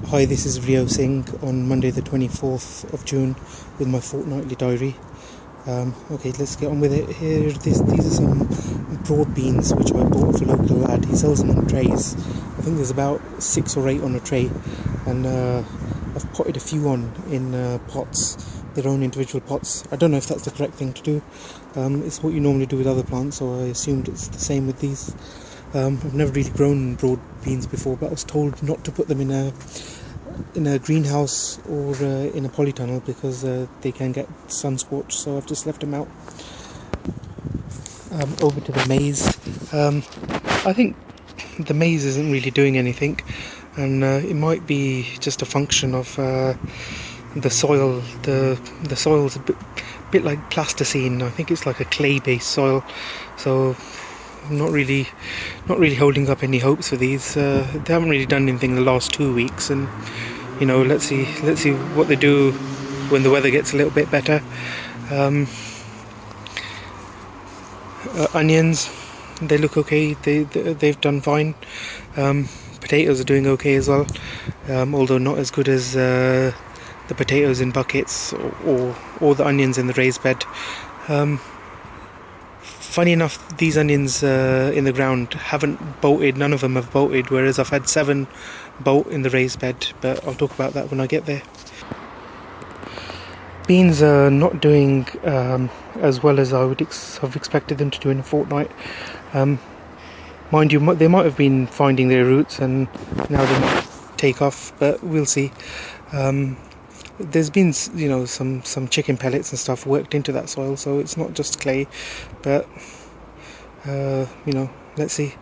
Hi, this is Rio Singh on Monday the 24th of June with my fortnightly diary. Okay, let's get on with it. These are some broad beans which I bought off a local lad. He sells them on trays. I think there's about 6 or 8 on a tray, and I've potted a few on in pots, their own individual pots. I don't know if that's the correct thing to do. It's what you normally do with other plants, so I assumed it's the same with these. I've never really grown broad beans before, but I was told not to put them in a greenhouse or in a polytunnel because they can get sun scorched, so I've just left them out. Over to the maize. I think the maize isn't really doing anything, and it might be just a function of the soil. The soil's a bit like plasticine. I think it's like a clay-based soil, so I'm not really holding up any hopes for these. They haven't really done anything the last 2 weeks, and let's see what they do when the weather gets a little bit better. Onions, they look okay. They've done fine. Potatoes are doing okay as well, although not as good as the potatoes in buckets or the onions in the raised bed. Funny enough, these onions in the ground haven't bolted. None of them have bolted, whereas I've had 7 bolt in the raised bed, but I'll talk about that when I get there. Beans are not doing as well as I would have expected them to do in a fortnight. Mind you, they might have been finding their roots and now they might take off, but we'll see. There's been some chicken pellets and stuff worked into that soil, so it's not just clay, but let's see.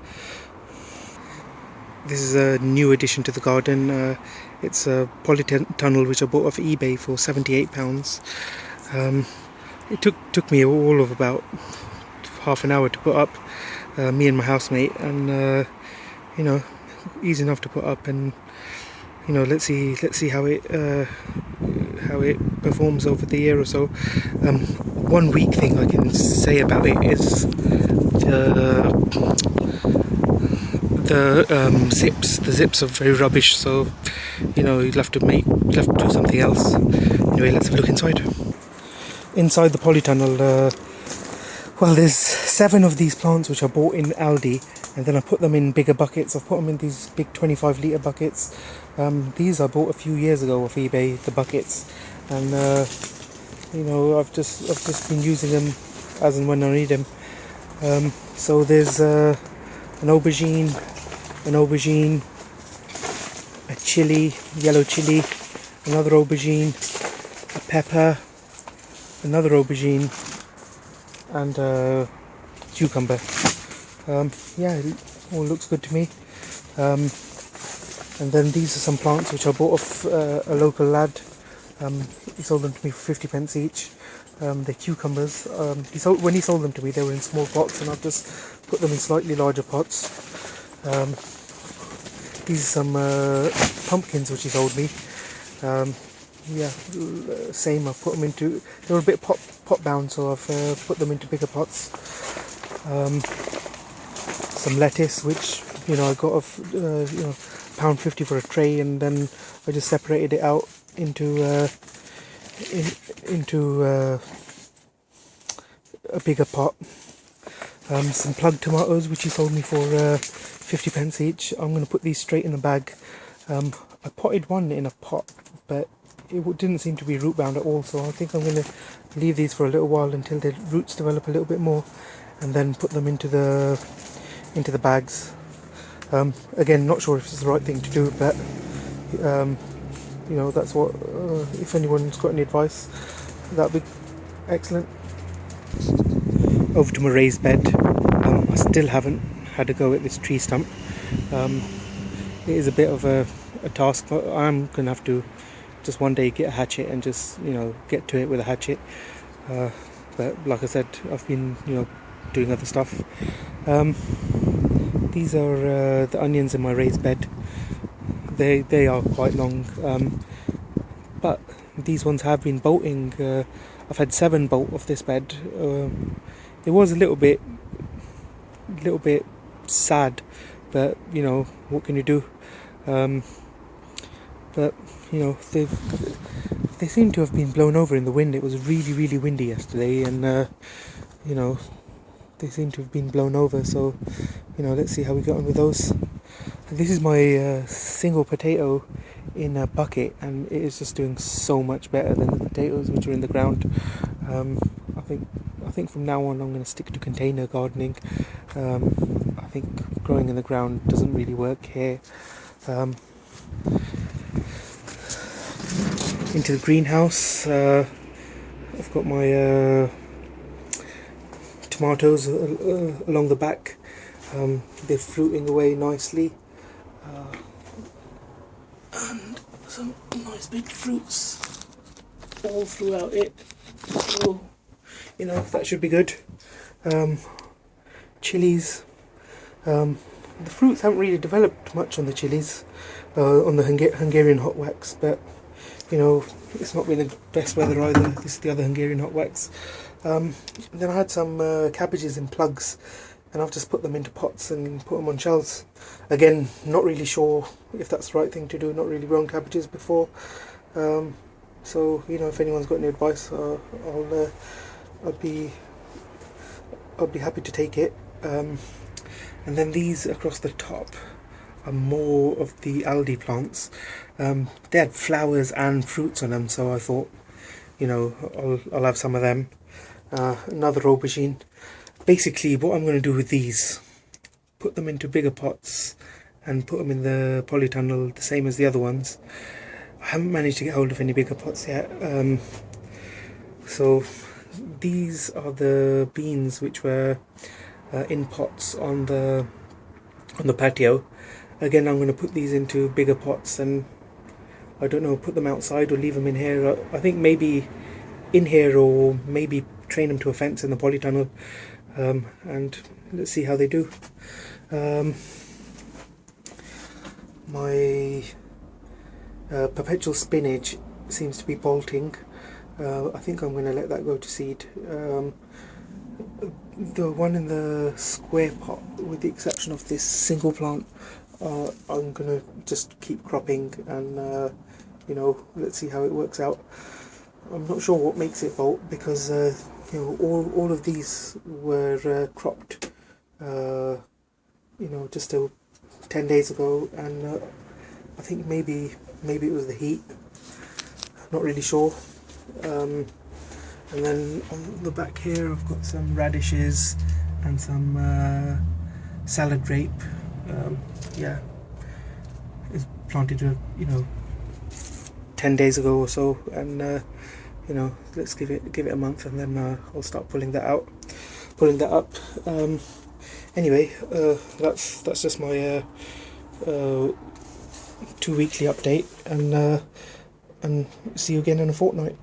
This is a new addition to the garden. It's a polytunnel which I bought off eBay for £78. It took me all of about half an hour to put up, me and my housemate, and easy enough to put up, and let's see how it performs over the year or so. One weak thing I can say about it is the zips. The zips are very rubbish, so you'll have to do something else. Anyway, let's have a look inside. Inside the polytunnel, well, there's 7 of these plants which I bought in Aldi, and then I put them in bigger buckets. I've put them in these big 25-litre buckets. These I bought a few years ago off eBay, the buckets, and I've just been using them as and when I need them. So there's an aubergine, a chili, yellow chili, another aubergine, a pepper, another aubergine, and a cucumber. Yeah, it all looks good to me. And then these are some plants which I bought off a local lad. He sold them to me for 50p each. They're cucumbers. When he sold them to me, they were in small pots, and I've just put them in slightly larger pots. These are some pumpkins which he sold me. Yeah, same. I've put them into. They were a bit pot bound, so I've put them into bigger pots. Some lettuce, which I got off £1.50 for a tray, and then I just separated it out into a bigger pot. Some plug tomatoes which he sold me for 50p each. I'm going to put these straight in a bag. I potted one in a pot, but it didn't seem to be root bound at all, so I think I'm going to leave these for a little while until the roots develop a little bit more, and then put them into the bags. Again, not sure if it's the right thing to do, but that's what, if anyone's got any advice, that'd be excellent. Over to my raised bed. I still haven't had a go at this tree stump. It is a bit of a task, but I'm going to have to just one day get a hatchet and just get to it with a hatchet. But like I said, I've been doing other stuff. These are the onions in my raised bed. They are quite long, but these ones have been bolting. I've had 7 bolt off this bed. It was a little bit sad, but what can you do? but you know, they seem to have been blown over in the wind. It was really windy yesterday, and you know, they seem to have been blown over. So you know, let's see how we get on with those. This is my single potato in a bucket, and it is just doing so much better than the potatoes which are in the ground. I think from now on I'm going to stick to container gardening. I think growing in the ground doesn't really work here. Into the greenhouse, I've got my tomatoes along the back. They're fruiting away nicely, and some nice big fruits all throughout it. So you know, that should be good. Chilies. The fruits haven't really developed much on the chilies, on the Hungarian hot wax, but you know, it's not been the best weather either. This is the other Hungarian hot wax. Then I had some cabbages in plugs, and I've just put them into pots and put them on shelves. Again, not really sure if that's the right thing to do, not really grown cabbages before. So you know, if anyone's got any advice, I'd be happy to take it. And then these across the top are more of the algae plants. They had flowers and fruits on them, so I thought, you know, I'll have some of them. Another aubergine. Basically, what I'm going to do with these, put them into bigger pots and put them in the polytunnel, the same as the other ones. I haven't managed to get hold of any bigger pots yet. So these are the beans which were in pots on the patio. Again, I'm going to put these into bigger pots, and I don't know, put them outside or leave them in here. I think maybe in here, or maybe train them to a fence in the polytunnel, and let's see how they do. My perpetual spinach seems to be bolting. I think I'm going to let that go to seed. The one in the square pot, with the exception of this single plant, I'm going to just keep cropping, and you know, let's see how it works out. I'm not sure what makes it bolt, because you know, all of these were cropped you know, just 10 days ago, and I think maybe it was the heat, not really sure. And then on the back here I've got some radishes and some salad drape. Yeah, it's planted you know, 10 days ago or so, and you know, let's give it a month, and then I'll start pulling that up. Anyway, that's just my 2 weekly update, and see you again in a fortnight.